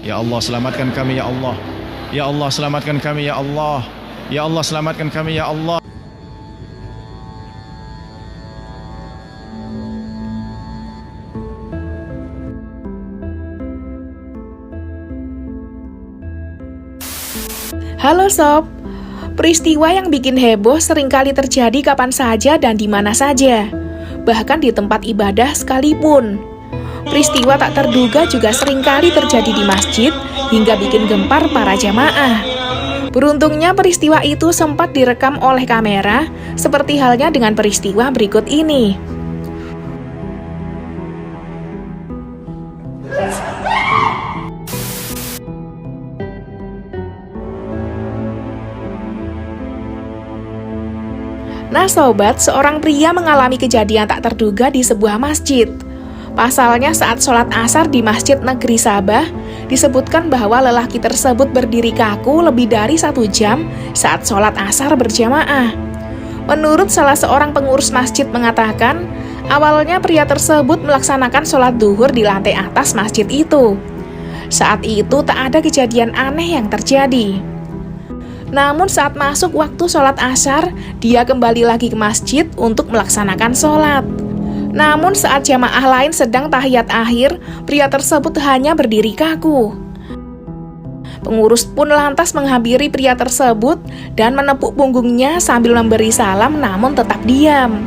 Ya Allah, selamatkan kami ya Allah. Ya Allah, selamatkan kami ya Allah. Ya Allah, selamatkan kami ya Allah. Halo Sob, peristiwa yang bikin heboh seringkali terjadi kapan saja dan di mana saja, bahkan di tempat ibadah sekalipun. Peristiwa tak terduga juga seringkali terjadi di masjid hingga bikin gempar para jamaah. Beruntungnya peristiwa itu sempat direkam oleh kamera, seperti halnya dengan peristiwa berikut ini. Nah sobat, seorang pria mengalami kejadian tak terduga di sebuah masjid. Pasalnya saat sholat asar di Masjid Negeri Sabah, disebutkan bahwa lelaki tersebut berdiri kaku lebih dari 1 jam saat sholat asar berjamaah. Menurut salah seorang pengurus masjid mengatakan, awalnya pria tersebut melaksanakan sholat duhur di lantai atas masjid itu. Saat itu tak ada kejadian aneh yang terjadi. Namun saat masuk waktu sholat asar, dia kembali lagi ke masjid untuk melaksanakan sholat. Namun saat jamaah lain sedang tahiyat akhir, pria tersebut hanya berdiri kaku. Pengurus pun lantas menghampiri pria tersebut dan menepuk punggungnya sambil memberi salam namun tetap diam.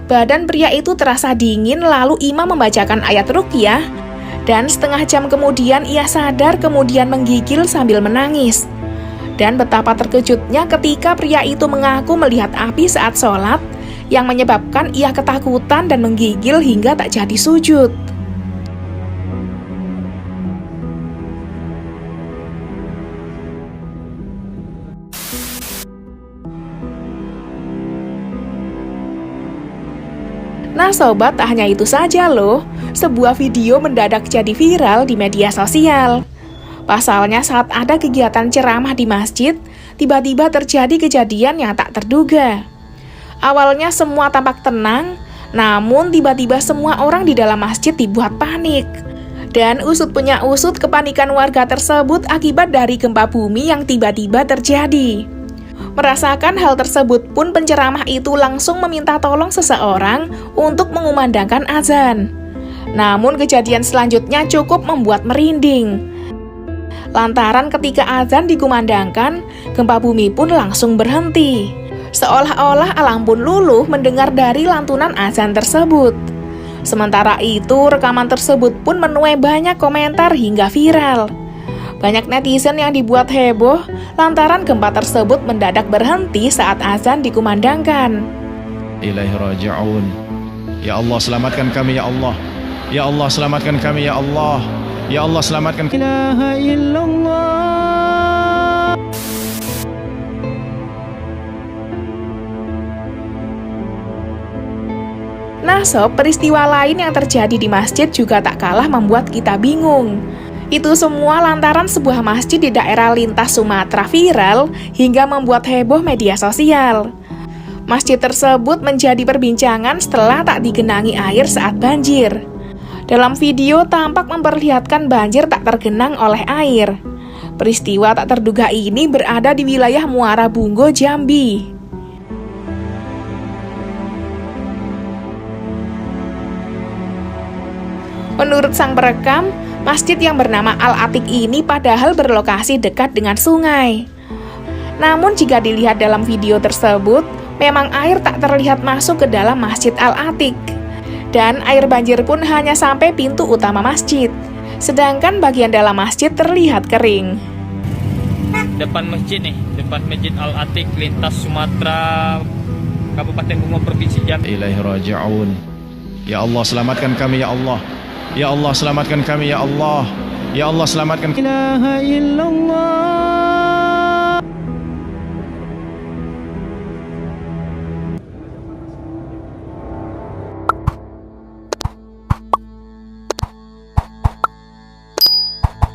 Badan pria itu terasa dingin lalu imam membacakan ayat ruqyah dan setengah jam kemudian ia sadar kemudian menggigil sambil menangis. Dan betapa terkejutnya ketika pria itu mengaku melihat api saat sholat yang menyebabkan ia ketakutan dan menggigil hingga tak jadi sujud. Nah sobat, tak hanya itu saja loh, sebuah video mendadak jadi viral di media sosial. Pasalnya saat ada kegiatan ceramah di masjid, tiba-tiba terjadi kejadian yang tak terduga. Awalnya semua tampak tenang, namun tiba-tiba semua orang di dalam masjid dibuat panik. Dan usut punya usut kepanikan warga tersebut akibat dari gempa bumi yang tiba-tiba terjadi. Merasakan hal tersebut pun penceramah itu langsung meminta tolong seseorang untuk mengumandangkan azan. Namun kejadian selanjutnya cukup membuat merinding. Lantaran ketika azan dikumandangkan, gempa bumi pun langsung berhenti. Seolah-olah alam pun luluh mendengar dari lantunan azan tersebut. Sementara itu, rekaman tersebut pun menuai banyak komentar hingga viral. Banyak netizen yang dibuat heboh lantaran gempa tersebut mendadak berhenti saat azan dikumandangkan. Ilaihi raji'un. Ya Allah, selamatkan kami ya Allah. Ya Allah, selamatkan kami ya Allah. Ya Allah, selamatkan. Ilaha illallah. Nah sob, peristiwa lain yang terjadi di masjid juga tak kalah membuat kita bingung. Itu semua lantaran sebuah masjid di daerah Lintas Sumatera viral hingga membuat heboh media sosial. Masjid tersebut menjadi perbincangan setelah tak digenangi air saat banjir. Dalam video tampak memperlihatkan banjir tak tergenang oleh air. Peristiwa tak terduga ini berada di wilayah Muara Bunggo, Jambi. Menurut sang perekam, masjid yang bernama Al-Atiq ini padahal berlokasi dekat dengan sungai. Namun jika dilihat dalam video tersebut, memang air tak terlihat masuk ke dalam Masjid Al-Atiq. Dan air banjir pun hanya sampai pintu utama masjid. Sedangkan bagian dalam masjid terlihat kering. Depan masjid nih, depan Masjid Al-Atiq Lintas Sumatera Kabupaten Bungo Provinsi Jambi. Ilaihi raji'un. Ya Allah, selamatkan kami ya Allah. Ya Allah, selamatkan kami ya Allah. Ya Allah, selamatkan. Ilaha illallah.